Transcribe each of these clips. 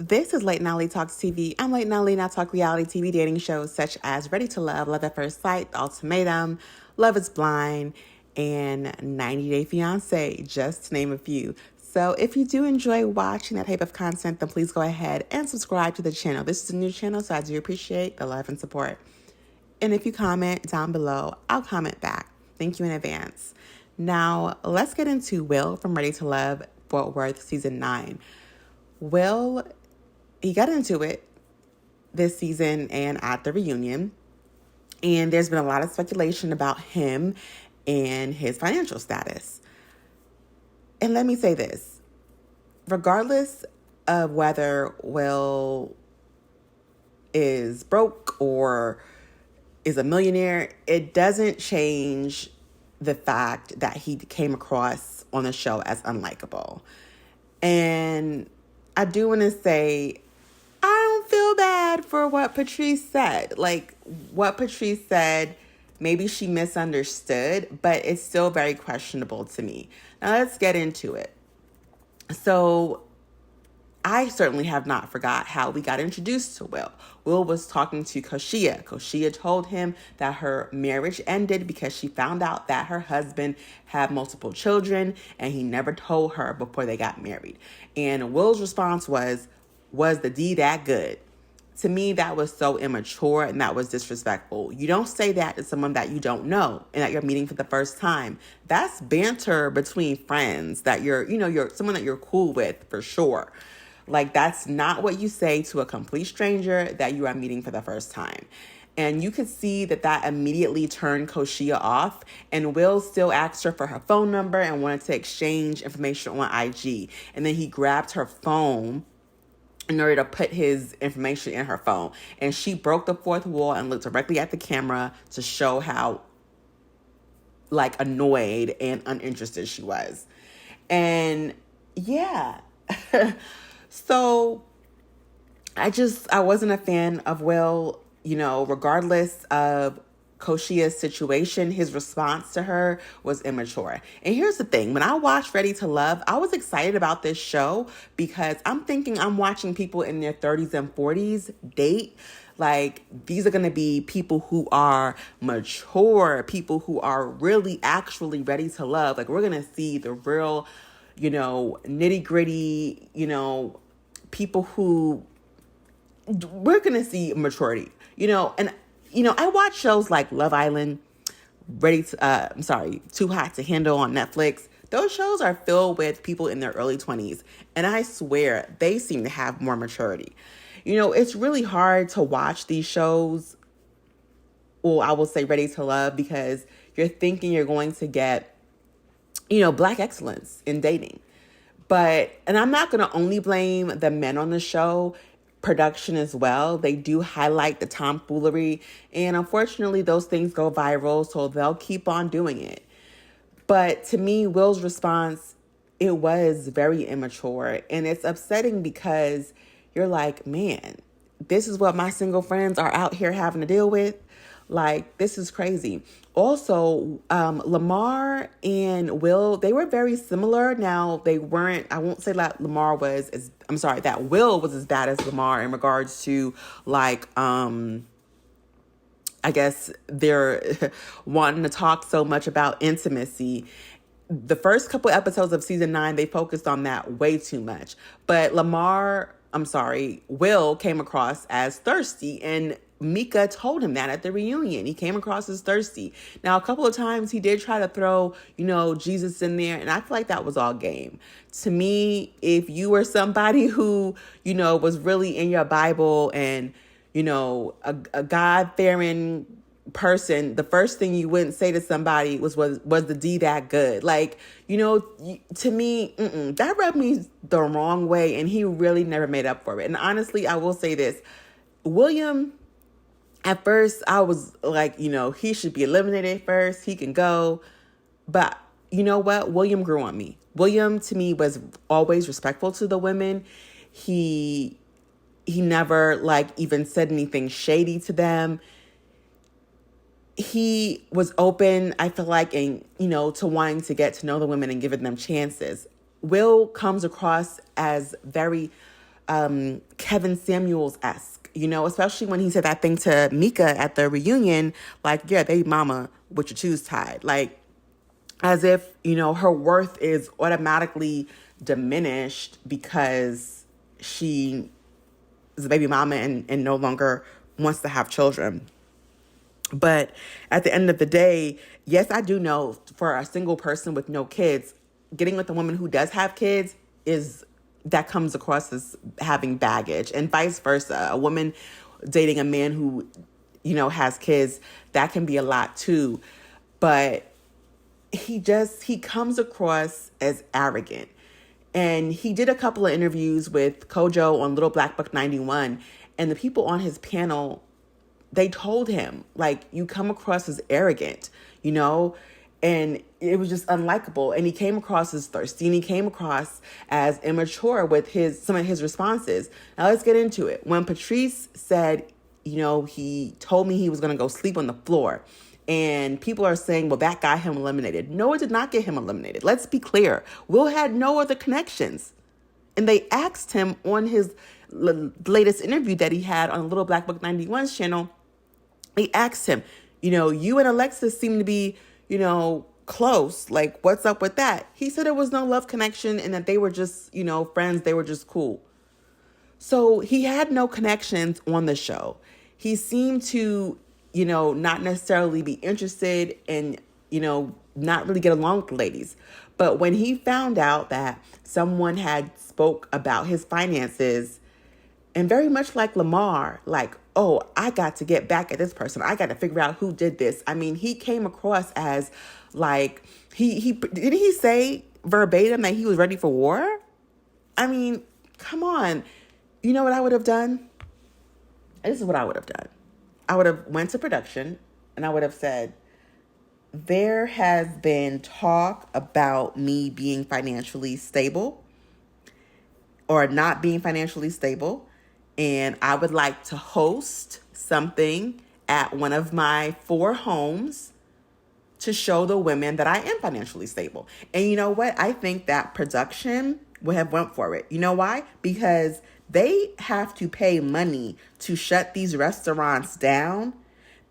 This is Late Night Late Talks TV. I'm Late Night Late Night Talk reality TV dating shows such as Ready to Love, Love at First Sight, The Ultimatum, Love is Blind, and 90 Day Fiance, just to name a few. So if you do enjoy watching that type of content, then please go ahead and subscribe to the channel. This is a new channel, so I do appreciate the love and support. And if you comment down below, I'll comment back. Thank you in advance. Now, let's get into Will from Ready to Love, Fort Worth, Season 9. Will, he got into it this season and at the reunion. And there's been a lot of speculation about him and his financial status. And let me say this. Regardless of whether Will is broke or is a millionaire, it doesn't change the fact that he came across on the show as unlikable. And I do want to say, I don't feel bad for what Patrice said. Like, what Patrice said, maybe she misunderstood, but it's still very questionable to me. Now, let's get into it. So, I certainly have not forgot how we got introduced to Will. Will was talking to Koshia. Koshia told him that her marriage ended because she found out that her husband had multiple children and he never told her before they got married. And Will's response was the D that good? To me, that was so immature and that was disrespectful. You don't say that to someone that you don't know and that you're meeting for the first time. That's banter between friends that you're someone that you're cool with for sure. Like, that's not what you say to a complete stranger that you are meeting for the first time. And you could see that immediately turned Koshia off. And Will still asked her for her phone number and wanted to exchange information on IG. And then he grabbed her phone in order to put his information in her phone. And she broke the fourth wall and looked directly at the camera to show how, like, annoyed and uninterested she was. And yeah. So I wasn't a fan of Will, regardless of Koshia's situation. His response to her was immature. And here's the thing. When I watched Ready to Love, I was excited about this show because I'm thinking I'm watching people in their 30s and 40s date. Like, these are going to be people who are mature, people who are really actually ready to love. Like, we're going to see the real, nitty gritty, people who we're going to see maturity, and, I watch shows like Love Island, Too Hot to Handle on Netflix. Those shows are filled with people in their early 20s. And I swear they seem to have more maturity. It's really hard to watch these shows. Well, I will say Ready to Love, because you're thinking you're going to get, Black excellence in dating. And I'm not going to only blame the men on the show, production as well. They do highlight the tomfoolery. And unfortunately, those things go viral, so they'll keep on doing it. But to me, Will's response, it was very immature. And it's upsetting because you're like, man, this is what my single friends are out here having to deal with. Like, this is crazy. Also, Lamar and Will, they were very similar. Now, they weren't, I won't say that that Will was as bad as Lamar in regards to, like, I guess they're wanting to talk so much about intimacy. The first couple episodes of season 9, they focused on that way too much. But Will came across as thirsty, and Mika told him that at the reunion. He came across as thirsty. Now, a couple of times he did try to throw, Jesus in there, and I feel like that was all game. To me, if you were somebody who, was really in your Bible and, a God-fearing person, the first thing you wouldn't say to somebody was the D that good? Like, to me, that rubbed me the wrong way, and he really never made up for it. And honestly, I will say this. William, at first, I was like, he should be eliminated first. He can go. But you know what? William grew on me. William, to me, was always respectful to the women. He never, even said anything shady to them. He was open, I feel like, to wanting to get to know the women and giving them chances. Will comes across as very Kevin Samuels-esque, especially when he said that thing to Mika at the reunion, like, yeah, baby mama with your shoes tied. Like, as if, her worth is automatically diminished because she is a baby mama and no longer wants to have children. But at the end of the day, yes, I do know for a single person with no kids, getting with a woman who does have kids that comes across as having baggage, and vice versa. A woman dating a man who, has kids, that can be a lot too. But he comes across as arrogant. And he did a couple of interviews with Kojo on Little Black Book 91, and the people on his panel, they told him, like, you come across as arrogant, and it was just unlikable. And he came across as thirsty, and he came across as immature with some of his responses. Now let's get into it. When Patrice said, he told me he was going to go sleep on the floor, and people are saying, well, that got him eliminated. No, it did not get him eliminated. Let's be clear. Will had no other connections. And they asked him on his latest interview that he had on Little Black Book 91's channel, they asked him, you and Alexis seem to be, close. Like, what's up with that? He said there was no love connection and that they were just, friends. They were just cool. So he had no connections on the show. He seemed to, not necessarily be interested and, not really get along with the ladies. But when he found out that someone had spoke about his finances, and very much like Lamar, like, oh, I got to get back at this person. I got to figure out who did this. I mean, he came across as like, did he say verbatim that he was ready for war? I mean, come on. You know what I would have done? This is what I would have done. I would have went to production and I would have said, there has been talk about me being financially stable or not being financially stable. And I would like to host something at one of my 4 homes to show the women that I am financially stable. And you know what? I think that production would have went for it. You know why? Because they have to pay money to shut these restaurants down.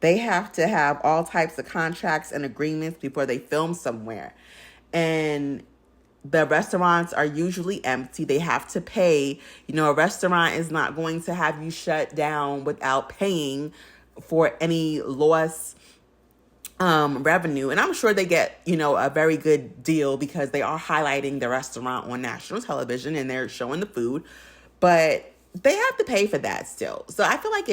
They have to have all types of contracts and agreements before they film somewhere. And the restaurants are usually empty. They have to pay. A restaurant is not going to have you shut down without paying for any loss revenue. And I'm sure they get, a very good deal because they are highlighting the restaurant on national television and they're showing the food. But they have to pay for that still. So I feel like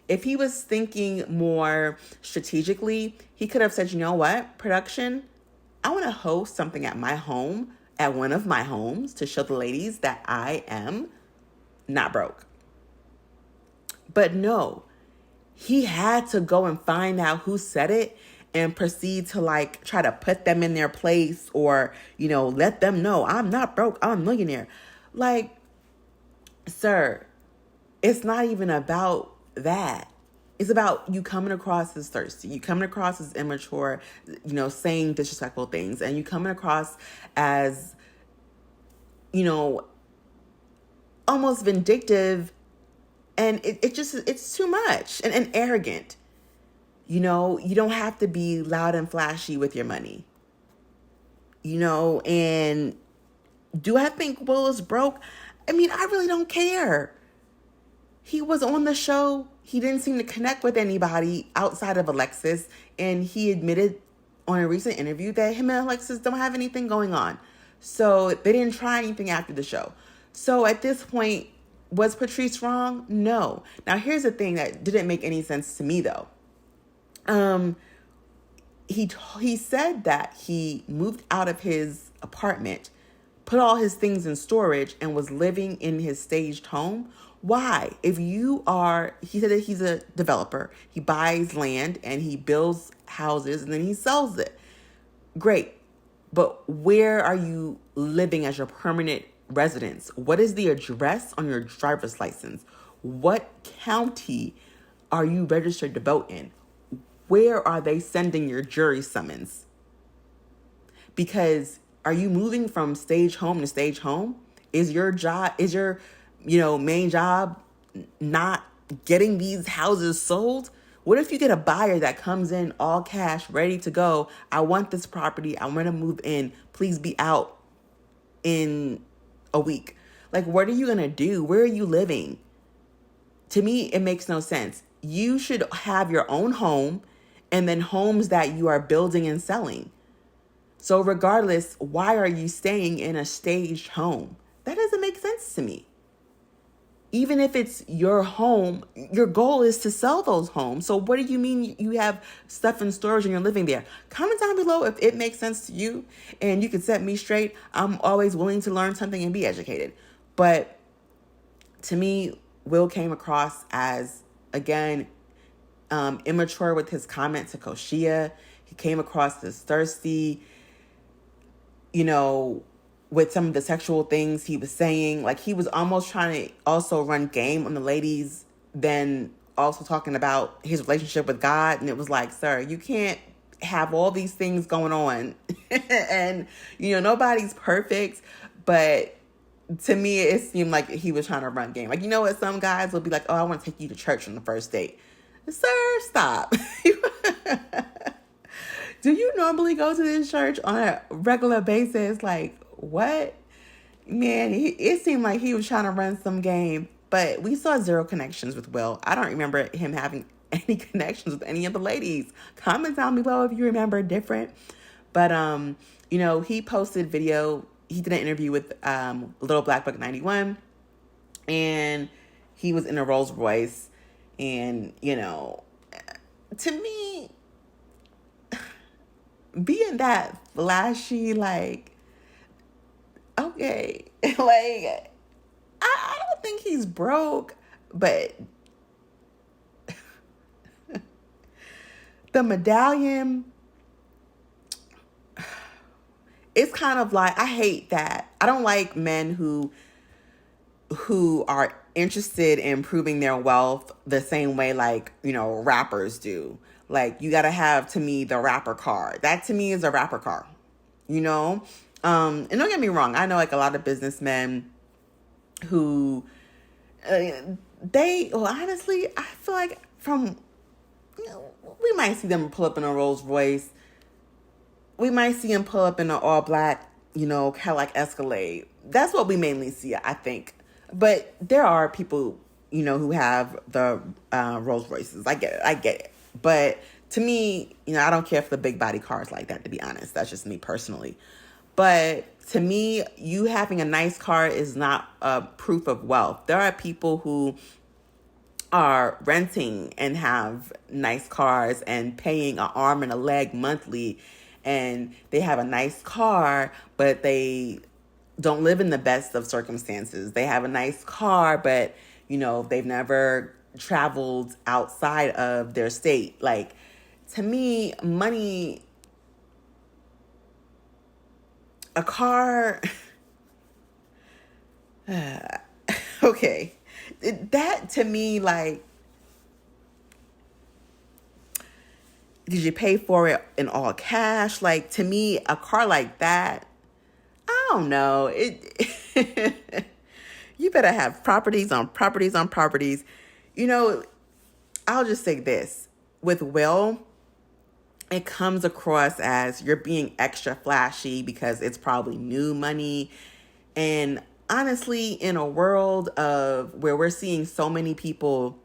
if he was thinking more strategically, he could have said, you know what, production, I want to host something at my home, at one of my homes, to show the ladies that I am not broke. But no, he had to go and find out who said it and proceed to like try to put them in their place or, let them know I'm not broke, I'm a millionaire. Like, sir, it's not even about that. It's about you coming across as thirsty. You coming across as immature, saying disrespectful things. And you coming across as, almost vindictive. And it's too much and arrogant. You don't have to be loud and flashy with your money. And do I think Will is broke? I mean, I really don't care. He was on the show. He didn't seem to connect with anybody outside of Alexis. And he admitted on a recent interview that him and Alexis don't have anything going on. So they didn't try anything after the show. So at this point, was Patrice wrong? No. Now, here's the thing that didn't make any sense to me, though. He said that he moved out of his apartment, put all his things in storage, and was living in his staged home. Why? He said that he's a developer. He buys land and he builds houses and then he sells it. Great. But where are you living as your permanent residence? What is the address on your driver's license? What county are you registered to vote in? Where are they sending your jury summons? Because are you moving from stage home to stage home? Is your main job not getting these houses sold? What if you get a buyer that comes in all cash, ready to go? I want this property. I want to move in. Please be out in a week. Like, what are you going to do? Where are you living? To me, it makes no sense. You should have your own home and then homes that you are building and selling. So regardless, why are you staying in a staged home? That doesn't make sense to me. Even if it's your home, your goal is to sell those homes. So what do you mean you have stuff in storage and you're living there? Comment down below if it makes sense to you and you can set me straight. I'm always willing to learn something and be educated. But to me, Will came across as, again, immature with his comment to Koshia. He came across as thirsty, with some of the sexual things he was saying. Like, he was almost trying to also run game on the ladies, then also talking about his relationship with God. And it was like, sir, you can't have all these things going on. And, nobody's perfect. But to me, it seemed like he was trying to run game. Like, what? Some guys will be like, oh, I want to take you to church on the first date. Sir, stop. Do you normally go to this church on a regular basis? Like, what? Man, it seemed like he was trying to run some game. But we saw zero connections with Will. I don't remember him having any connections with any of the ladies. Comment down below if you remember different. But, he posted video. He did an interview with Little Black Book 91. And he was in a Rolls Royce. And, to me, being that flashy, like, okay, like, I don't think he's broke, but the medallion, it's kind of like, I hate that. I don't like men who are interested in proving their wealth the same way, like, rappers do. Like, you got to have, to me, the rapper car. That, to me, is a rapper car, And don't get me wrong. I know, like, a lot of businessmen who, honestly, I feel like we might see them pull up in a Rolls Royce. We might see them pull up in an all black, Cadillac Escalade. That's what we mainly see, I think. But there are people, who have the Rolls Royces. I get it. But to me, I don't care for the big body cars like that, to be honest. That's just me personally. But to me, you having a nice car is not a proof of wealth. There are people who are renting and have nice cars and paying an arm and a leg monthly, and they have a nice car, but they don't live in the best of circumstances. They have a nice car, but, they've never traveled outside of their state. Like, to me, money, a car, okay. That, to me, like, did you pay for it in all cash? Like, to me, a car like that, I don't know. You better have properties on properties on properties. I'll just say this. With Will, it comes across as you're being extra flashy because it's probably new money. And honestly, in a world of where we're seeing so many people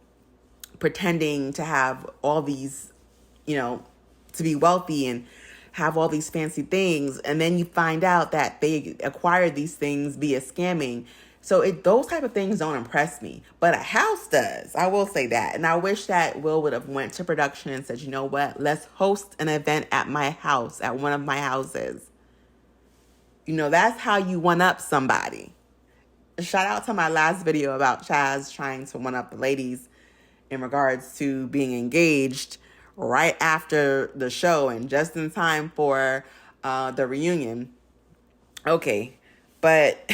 pretending to have all these, to be wealthy and have all these fancy things, and then you find out that they acquired these things via scamming. So those type of things don't impress me, but a house does. I will say that. And I wish that Will would have went to production and said, you know what, let's host an event at my house, at one of my houses. That's how you one-up somebody. Shout out to my last video about Chaz trying to one-up the ladies in regards to being engaged right after the show and just in time for the reunion. Okay, but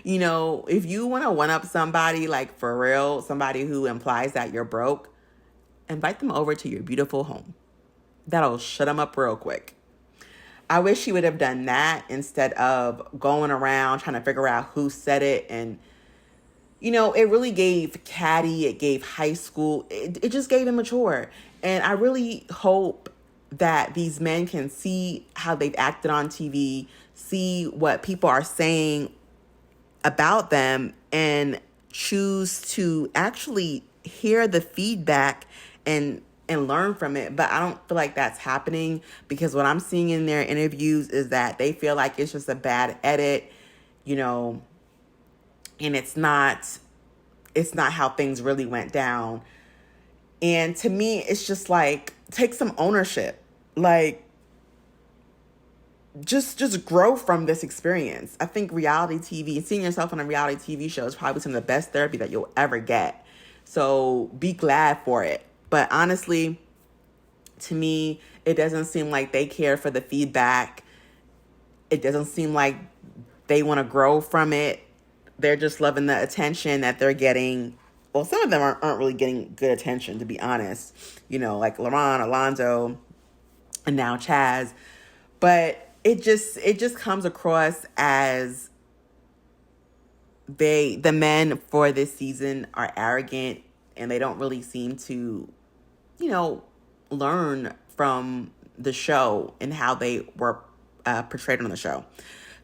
if you want to one up somebody, like, for real, somebody who implies that you're broke, invite them over to your beautiful home. That'll shut them up real quick. I wish he would have done that instead of going around trying to figure out who said it. And it really gave catty, it gave high school, it just gave immature. And I really hope that these men can see how they've acted on TV, see what people are saying about them, and choose to actually hear the feedback and learn from it. But I don't feel like that's happening, because what I'm seeing in their interviews is that they feel like it's just a bad edit, and it's not how things really went down. And to me, it's just like, take some ownership. Like, just grow from this experience. I think reality TV, seeing yourself on a reality TV show, is probably some of the best therapy that you'll ever get. So be glad for it. But honestly, to me, it doesn't seem like they care for the feedback. It doesn't seem like they want to grow from it. They're just loving the attention that they're getting. Well, some of them aren't really getting good attention, to be honest. Like LaRon, Alonzo, and now Chaz. But it just comes across as the men for this season are arrogant, and they don't really seem to, learn from the show and how they were portrayed on the show.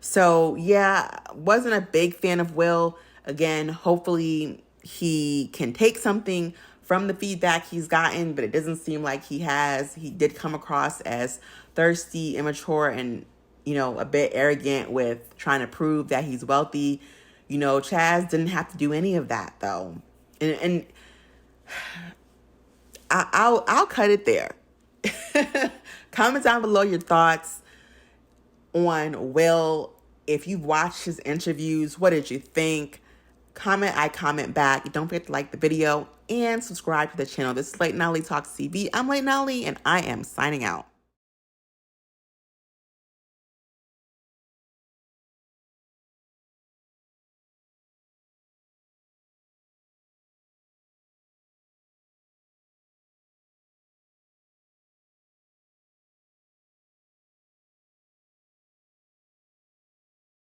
So yeah, wasn't a big fan of Will. Again, hopefully he can take something from the feedback he's gotten, but it doesn't seem like he has. He did come across as thirsty, immature, and, a bit arrogant with trying to prove that he's wealthy. Chaz didn't have to do any of that, though. And I'll cut it there. Comment down below your thoughts on Will. If you've watched his interviews, what did you think? Comment, I comment back. Don't forget to like the video and subscribe to the channel. This is Late Nolly Talks TV. I'm Late Nolly, and I am signing out.